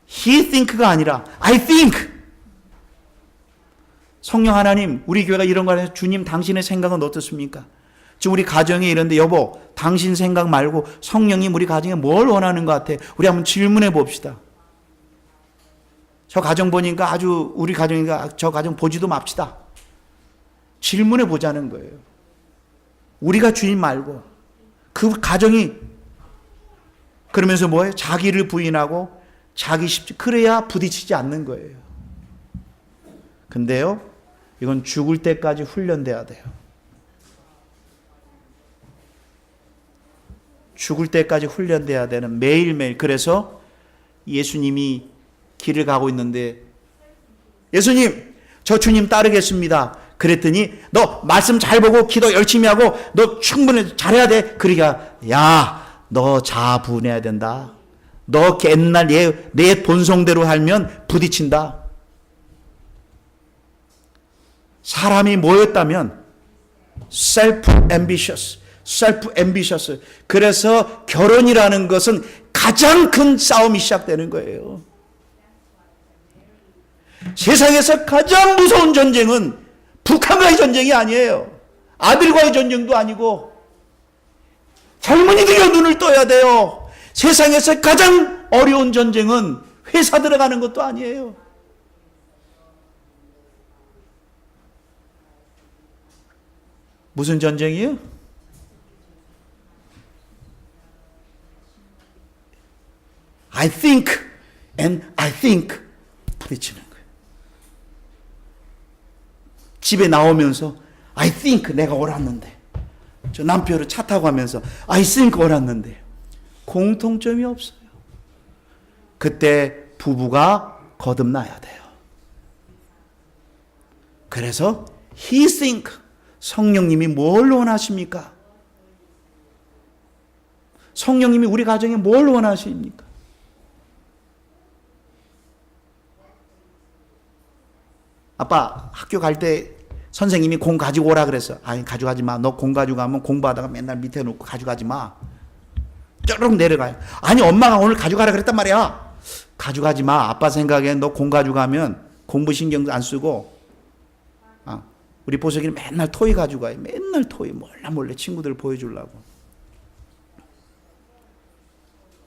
he think가 아니라 I think. 성령 하나님, 우리 교회가 이런 거 하면서 주님 당신의 생각은 어떻습니까? 지금 우리 가정에 이런데 여보 당신 생각 말고 성령님 우리 가정에 뭘 원하는 것 같아? 우리 한번 질문해 봅시다. 저 가정 보니까 아주 우리 가정이니까 저 가정 보지도 맙시다. 질문해 보자는 거예요. 우리가 주인 말고 그 가정이 그러면서 뭐예요? 자기를 부인하고 자기 그래야 부딪히지 않는 거예요. 근데요 이건 죽을 때까지 훈련돼야 돼요. 죽을 때까지 훈련돼야 되는 매일매일. 그래서 예수님이 길을 가고 있는데 예수님 저 주님 따르겠습니다. 그랬더니 너 말씀 잘 보고 기도 열심히 하고 너 충분히 잘해야 돼. 그러니까 야 너 자아 부인해야 된다. 너 옛날 내 본성대로 살면 부딪힌다. 사람이 뭐였다면 self-ambitious. 그래서 결혼이라는 것은 가장 큰 싸움이 시작되는 거예요. 세상에서 가장 무서운 전쟁은 북한과의 전쟁이 아니에요. 아들과의 전쟁도 아니고 젊은이들이 눈을 떠야 돼요. 세상에서 가장 어려운 전쟁은 회사 들어가는 것도 아니에요. 무슨 전쟁이에요? I think and I think 부딪히는 거예요. 집에 나오면서 I think 내가 옳았는데 저 남편을 차 타고 가면서 I think 옳았는데 공통점이 없어요. 그때 부부가 거듭나야 돼요. 그래서 He think 성령님이 뭘 원하십니까? 성령님이 우리 가정에 뭘 원하십니까? 아빠 학교 갈 때 선생님이 공 가지고 오라 그랬어. 아니 가져가지 마. 너 공 가지고 가면 공부하다가 맨날 밑에 놓고 가져가지 마. 쩌르륵 내려가요. 아니 엄마가 오늘 가져가라 그랬단 말이야. 가져가지 마. 아빠 생각엔 너 공 가지고 가면 공부 신경도 안 쓰고 우리 보석이는 맨날 토이 가지고 가요. 맨날 토이 몰래 친구들 보여주려고.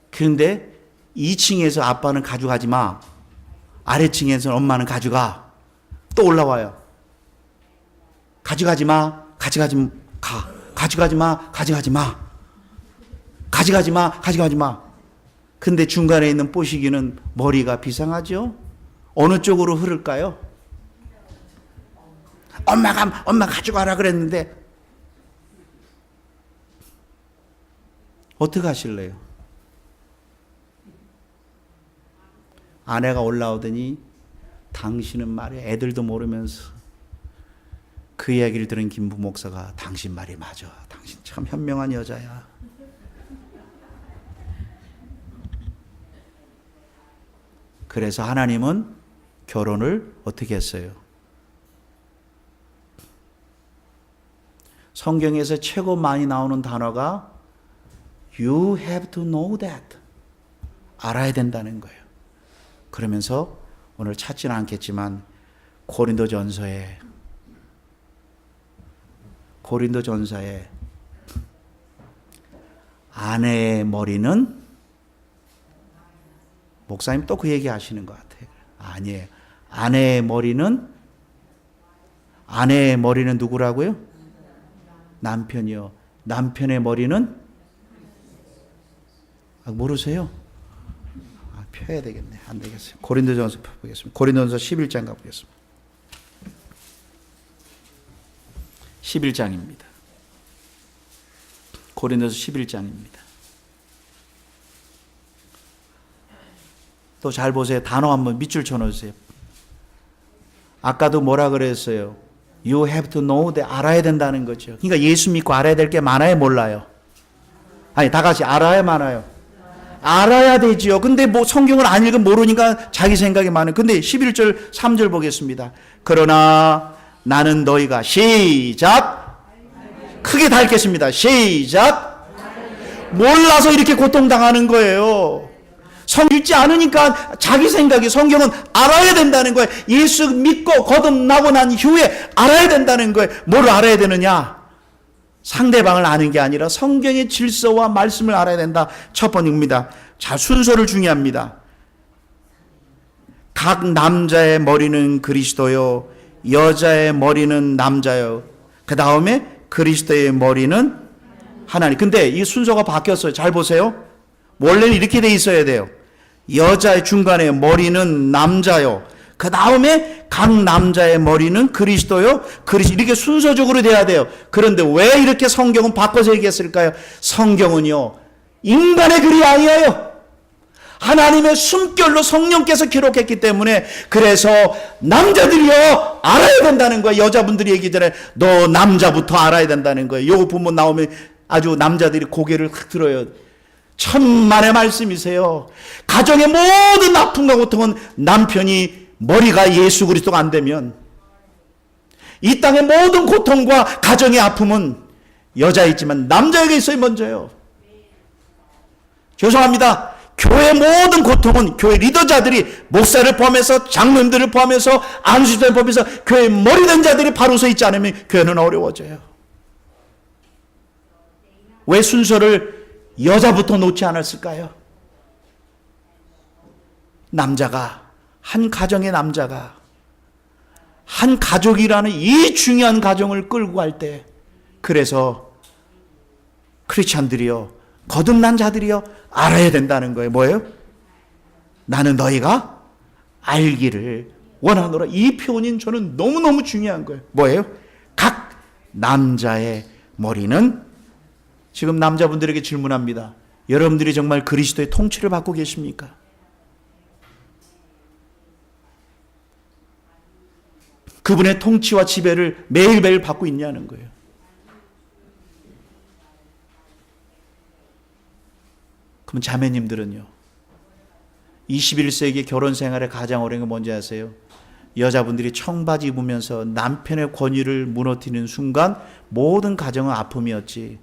그런데 2층에서 아빠는 가져가지 마. 아래층에서 엄마는 가져가. 또 올라와요. 가져가지 마. 가져가지 마. 가져가지 마. 근데 중간에 있는 뽀시기는 머리가 비상하죠? 어느 쪽으로 흐를까요? 엄마 가져가라 그랬는데 어떻게 하실래요? 아내가 올라오더니 당신은 말이야 애들도 모르면서 그 이야기를 들은 김부 목사가 당신 말이 맞아. 당신 참 현명한 여자야. 그래서 하나님은 결혼을 어떻게 했어요? 성경에서 최고 많이 나오는 단어가 You have to know that. 알아야 된다는 거예요. 그러면서 오늘 찾지는 않겠지만 고린도전서에 아내의 머리는 목사님 또 그 얘기 하시는 것 같아요. 아니에요. 아내의 머리는 누구라고요? 남편이요. 남편의 머리는 모르세요? 펴야 되겠네. 안 되겠어요. 고린도전서 펴보겠습니다. 고린도전서 11장 가보겠습니다. 11장입니다. 고린도서 11장입니다. 또 잘 보세요. 단어 한번 밑줄 쳐놓으세요. 아까도 뭐라 그랬어요? You have to know that 알아야 된다는 거죠. 그러니까 예수 믿고 알아야 될 게 많아요, 몰라요? 아니, 다 같이 알아야 많아요. 알아야 되지요. 근데 뭐 성경을 안 읽으면 모르니까 자기 생각이 많아요. 근데 11절 3절 보겠습니다. 그러나 나는 너희가 시작 크게 다 읽겠습니다. 시작 몰라서 이렇게 고통당하는 거예요. 성경 읽지 않으니까 자기 생각이 성경은 알아야 된다는 거예요. 예수 믿고 거듭나고 난 후에 알아야 된다는 거예요. 뭘 알아야 되느냐? 상대방을 아는 게 아니라 성경의 질서와 말씀을 알아야 된다. 첫 번째입니다. 자, 순서를 중요합니다. 각 남자의 머리는 그리스도요, 여자의 머리는 남자요. 그 다음에 그리스도의 머리는 하나님. 근데 이 순서가 바뀌었어요. 잘 보세요. 원래는 이렇게 돼 있어야 돼요. 여자의 중간에 머리는 남자요. 그 다음에 각 남자의 머리는 그리스도요. 이렇게 순서적으로 돼야 돼요. 그런데 왜 이렇게 성경은 바꿔서 얘기했을까요? 성경은요, 인간의 글이 아니에요. 하나님의 숨결로 성령께서 기록했기 때문에, 그래서 남자들이요 알아야 된다는 거예요. 여자분들이 얘기 전에 너 남자부터 알아야 된다는 거예요. 요 부분 나오면 아주 남자들이 고개를 확 들어요. 천만의 말씀이세요. 가정의 모든 아픔과 고통은 남편이 머리가 예수 그리스도가 안 되면, 이 땅의 모든 고통과 가정의 아픔은 여자이지만 남자에게 있어요. 먼저요. 죄송합니다. 교회 모든 고통은 교회 리더자들이, 목사를 포함해서 장로님들을 포함해서 안수들을 포함해서 교회 머리된 자들이 바로 서 있지 않으면 교회는 어려워져요. 왜 순서를 여자부터 놓지 않았을까요? 남자가, 한 가정의 남자가 한 가족이라는 이 중요한 가정을 끌고 갈 때, 그래서 크리스찬들이요, 거듭난 자들이요 알아야 된다는 거예요. 뭐예요? 나는 너희가 알기를 원하노라. 이 표현이 저는 너무너무 중요한 거예요. 뭐예요? 각 남자의 머리는, 지금 남자분들에게 질문합니다. 여러분들이 정말 그리스도의 통치를 받고 계십니까? 그분의 통치와 지배를 매일매일 받고 있냐는 거예요. 그럼 자매님들은요, 21세기 결혼 생활에 가장 어려운 게 뭔지 아세요? 여자분들이 청바지 입으면서 남편의 권위를 무너뜨리는 순간 모든 가정은 아픔이었지,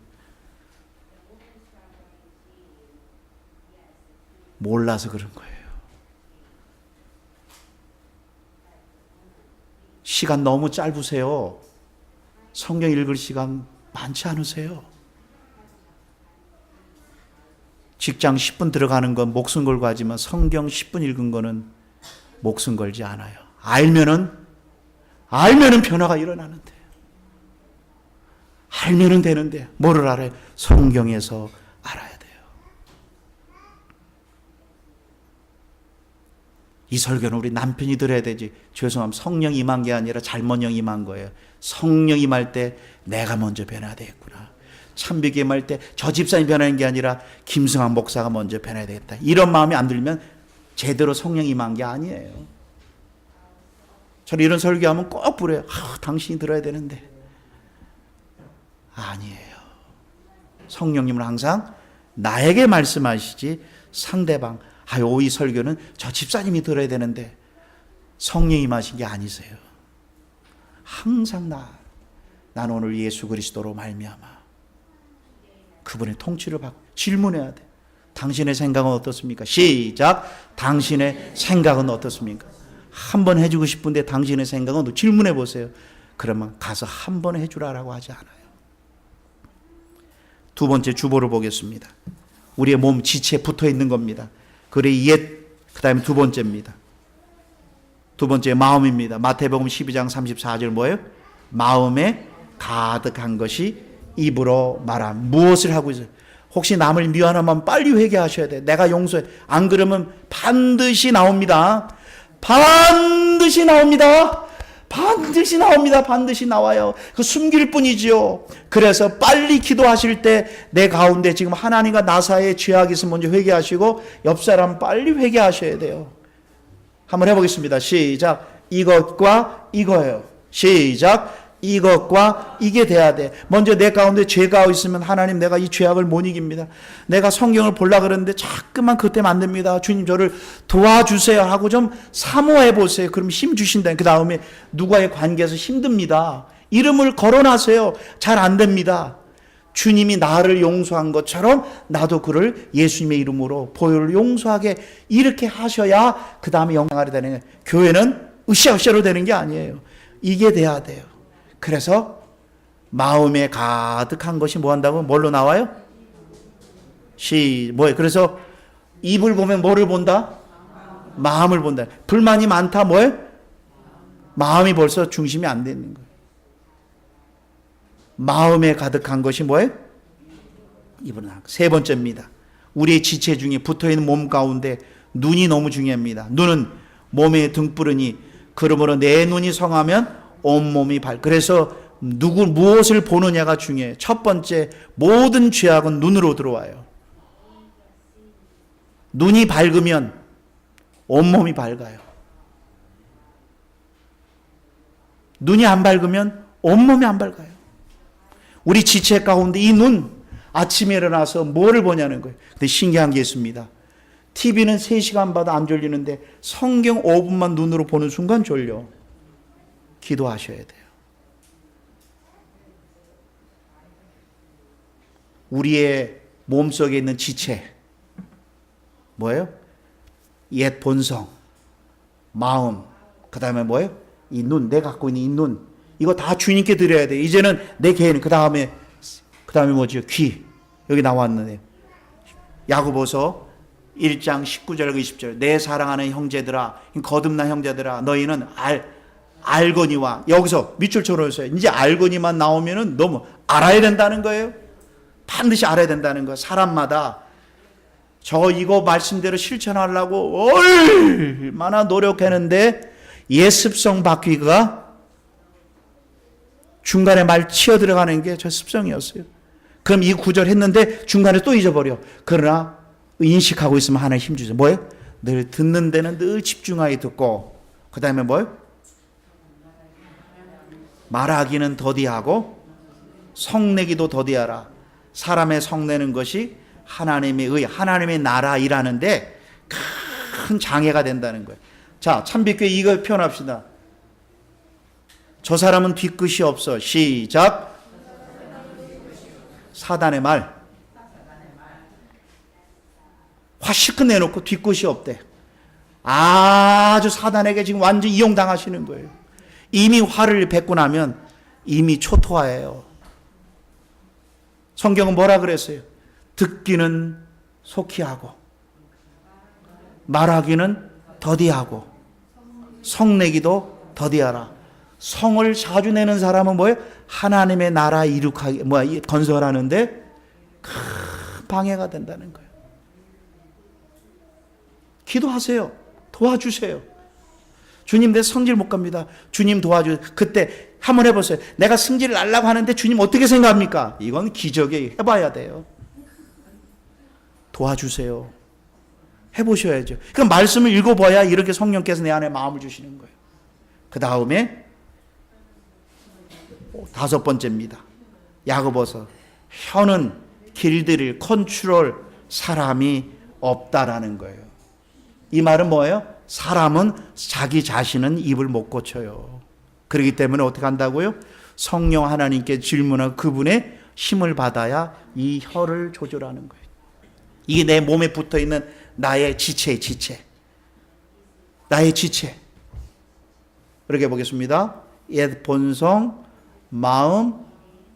몰라서 그런 거예요. 시간 너무 짧으세요. 성경 읽을 시간 많지 않으세요. 직장 10분 들어가는 건 목숨 걸고 하지만 성경 10분 읽은 거는 목숨 걸지 않아요. 알면은 변화가 일어나는데, 알면은 되는데 뭐를 알아요? 성경에서 알아야 돼요. 이 설교는 우리 남편이 들어야 되지. 죄송합니다. 성령 임한 게 아니라 잘못령 임한 거예요. 성령 임할 때 내가 먼저 변해야 되겠구나. 참비기 임할 때 저 집사님 변하는 게 아니라 김승환 목사가 먼저 변해야 되겠다. 이런 마음이 안 들면 제대로 성령 임한 게 아니에요. 저는 이런 설교하면 꼭 부려요. 당신이 들어야 되는데. 아니에요. 성령님은 항상 나에게 말씀하시지 상대방, 이 설교는 저 집사님이 들어야 되는데, 성령이 임하신 게 아니세요. 항상 나는 오늘 예수 그리스도로 말미암아 그분의 통치를 받고 질문해야 돼. 당신의 생각은 어떻습니까? 시작. 당신의 생각은 어떻습니까? 한 번 해주고 싶은데 당신의 생각은, 질문해 보세요. 그러면 가서 한 번 해주라라고 하지 않아요. 두 번째 주보를 보겠습니다. 우리의 몸 지체에 붙어 있는 겁니다. 그래 그 다음에 두 번째입니다. 두 번째 마음입니다. 마태복음 12장 34절 뭐예요? 마음에 가득한 것이 입으로 말함. 무엇을 하고 있어요? 혹시 남을 미워하면 빨리 회개하셔야 돼. 내가 용서해. 안 그러면 반드시 나옵니다. 반드시 나옵니다. 반드시 나옵니다. 반드시 나와요. 그 숨길 뿐이지요. 그래서 빨리 기도하실 때 내 가운데 지금 하나님과 나 사이에 죄악이 있으면 먼저 회개하시고 옆 사람 빨리 회개하셔야 돼요. 한번 해보겠습니다. 시작. 이것과 이거예요. 시작. 이것과 이게 돼야 돼. 먼저 내 가운데 죄가 있으면 하나님 내가 이 죄악을 못 이깁니다. 내가 성경을 보려고 그러는데 자꾸만 그때면 안 됩니다. 주님 저를 도와주세요 하고 좀 사모해 보세요. 그럼 힘 주신다. 그 다음에 누구와의 관계에서 힘듭니다. 이름을 거론하세요. 잘 안 됩니다. 주님이 나를 용서한 것처럼 나도 그를 예수님의 이름으로 보혈을 용서하게 이렇게 하셔야 그 다음에 영광하게 되는 거예요. 교회는 으쌰으쌰로 되는 게 아니에요. 이게 돼야 돼요. 그래서 마음에 가득한 것이 뭐 한다고? 뭘로 나와요? 뭐예요? 그래서 입을 보면 뭐를 본다? 마음을 본다. 불만이 많다 뭐예요? 마음이 벌써 중심이 안 되는 거예요. 마음에 가득한 것이 뭐예요? 입으로 나와. 세 번째입니다. 우리의 지체 중에 붙어있는 몸 가운데 눈이 너무 중요합니다. 눈은 몸의 등불이니 그러므로 내 눈이 성하면 온몸이 그래서 무엇을 보느냐가 중요해요. 첫 번째, 모든 죄악은 눈으로 들어와요. 눈이 밝으면 온몸이 밝아요. 눈이 안 밝으면 온몸이 안 밝아요. 우리 지체 가운데 이 눈, 아침에 일어나서 뭐를 보냐는 거예요. 근데 신기한 게 있습니다. TV는 3시간 봐도 안 졸리는데 성경 5분만 눈으로 보는 순간 졸려. 기도하셔야 돼요. 우리의 몸속에 있는 지체 뭐예요? 옛 본성, 마음, 그 다음에 뭐예요? 이 눈, 내가 갖고 있는 이 눈, 이거 다 주님께 드려야 돼요. 이제는 내 개인, 그 다음에 뭐죠? 귀. 여기 나왔는데 야고보서 1장 19절과 20절 내 사랑하는 형제들아, 거듭난 형제들아, 너희는 알거니와, 여기서 밑줄처럼 했어요. 이제 알거니만 나오면은 너무 알아야 된다는 거예요. 반드시 알아야 된다는 거예요. 사람마다 이거 말씀대로 실천하려고 얼마나 노력했는데 예습성 바뀌기가 중간에 말 치어 들어가는 게 저 습성이었어요. 그럼 이 구절 했는데 중간에 또 잊어버려. 그러나 인식하고 있으면 하나님 힘주세요. 뭐예요? 늘 듣는 데는 늘 집중하게 듣고, 그 다음에 뭐예요? 말하기는 더디하고 성내기도 더디하라. 사람의 성내는 것이 하나님의 나라 일하는데 큰 장애가 된다는 거예요. 자, 참빛교회 이걸 표현합시다. 저 사람은 뒤끝이 없어. 시작. 사단의 말. 화실컷 내놓고 뒤끝이 없대. 아주 사단에게 지금 완전 이용당하시는 거예요. 이미 화를 뱉고 나면 이미 초토화예요. 성경은 뭐라 그랬어요? 듣기는 속히 하고 말하기는 더디하고 성내기도 더디하라. 성을 자주 내는 사람은 뭐예요? 하나님의 나라 건설하는데 큰 방해가 된다는 거예요. 기도하세요. 도와주세요. 주님, 내 성질 못 갑니다. 주님 도와주세요. 그때 한번 해보세요. 내가 승질을 내려고 하는데 주님 어떻게 생각합니까? 이건 기적이 해봐야 돼요. 도와주세요. 해보셔야죠. 그 말씀을 읽어봐야 이렇게 성령께서 내 안에 마음을 주시는 거예요. 그 다음에 5번째입니다. 야고보서 혀는 길들일 컨트롤 사람이 없다라는 거예요. 이 말은 뭐예요? 사람은 자기 자신은 입을 못 고쳐요. 그렇기 때문에 어떻게 한다고요? 성령 하나님께 질문하고 그분의 힘을 받아야 이 혀를 조절하는 거예요. 이게 내 몸에 붙어있는 나의 지체. 나의 지체. 이렇게 보겠습니다. 옛 본성, 마음,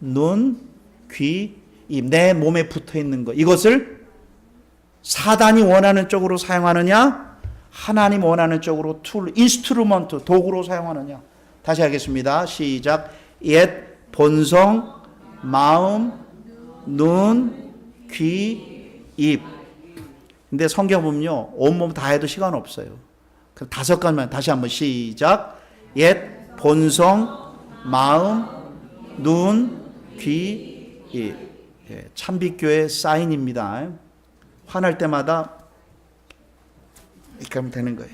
눈, 귀, 입. 내 몸에 붙어있는 것. 이것을 사단이 원하는 쪽으로 사용하느냐? 하나님 원하는 쪽으로 인스트루먼트, 도구로 사용하느냐? 다시 하겠습니다. 시작. 옛 본성, 마음, 눈, 귀, 입. 근데 성경 보면요, 온몸 다 해도 시간 없어요. 그럼 5가지만 다시 한번 시작. 옛 본성, 마음, 눈, 귀, 입. 예, 참빛교회 사인입니다. 화날 때마다 이렇게 하면 되는 거예요.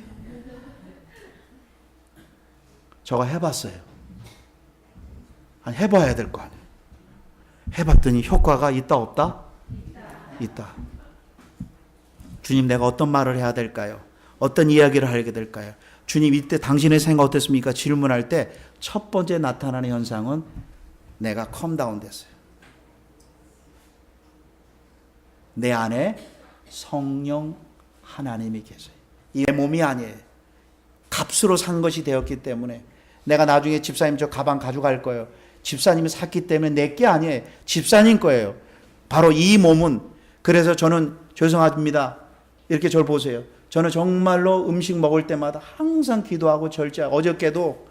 저거 해봤어요. 아니, 해봐야 될 거 아니에요. 해봤더니 효과가 있다 없다? 있다. 주님, 내가 어떤 말을 해야 될까요? 어떤 이야기를 하게 될까요? 주님, 이때 당신의 생각 어땠습니까? 질문할 때 첫 번째 나타나는 현상은 내가 컴다운 됐어요. 내 안에 성령 하나님이 계세요. 이 내 몸이 아니에요. 값으로 산 것이 되었기 때문에 내가 나중에 집사님 저 가방 가져갈 거예요. 집사님이 샀기 때문에 내 게 아니에요. 집사님 거예요. 바로 이 몸은. 그래서 저는 죄송합니다. 이렇게 저를 보세요. 저는 정말로 음식 먹을 때마다 항상 기도하고 절제하고, 어저께도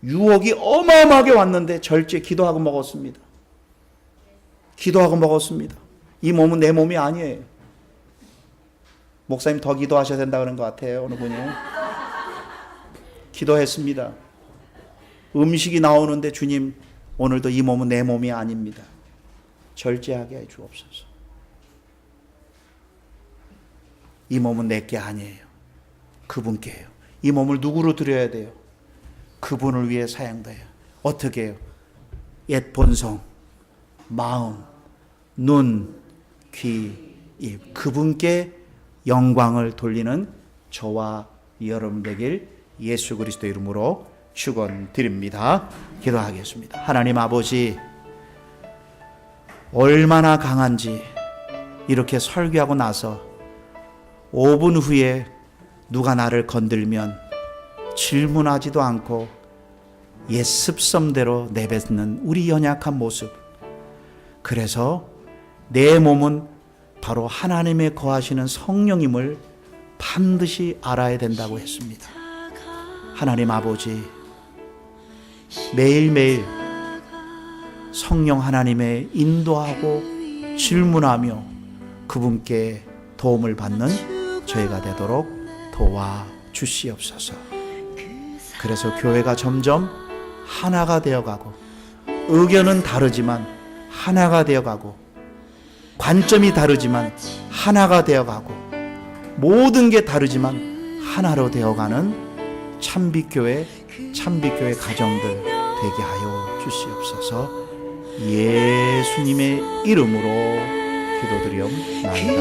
유혹이 어마어마하게 왔는데 절제 기도하고 먹었습니다. 기도하고 먹었습니다. 이 몸은 내 몸이 아니에요. 목사님 더 기도하셔야 된다 그런 것 같아요, 어느 분이. 기도했습니다. 음식이 나오는데 주님, 오늘도 이 몸은 내 몸이 아닙니다. 절제하게 해 주옵소서. 이 몸은 내 게 아니에요. 그분께요. 이 몸을 누구로 드려야 돼요? 그분을 위해 사용돼요. 어떻게 해요? 옛 본성, 마음, 눈, 귀, 입, 그분께 영광을 돌리는 저와 여러분 되길 예수 그리스도 이름으로 축원드립니다. 기도하겠습니다. 하나님 아버지, 얼마나 강한지 이렇게 설교하고 나서 5분 후에 누가 나를 건들면 질문하지도 않고 옛 습성대로 내뱉는 우리 연약한 모습. 그래서 내 몸은 바로 하나님의 거하시는 성령임을 반드시 알아야 된다고 했습니다. 하나님 아버지, 매일매일 성령 하나님의 인도하고 질문하며 그분께 도움을 받는 저희가 되도록 도와주시옵소서. 그래서 교회가 점점 하나가 되어가고, 의견은 다르지만 하나가 되어가고, 관점이 다르지만 하나가 되어가고, 모든 게 다르지만 하나로 되어가는 참빛교회 가정들 되게 하여 주시옵소서. 예수님의 이름으로 기도드리옵나이다.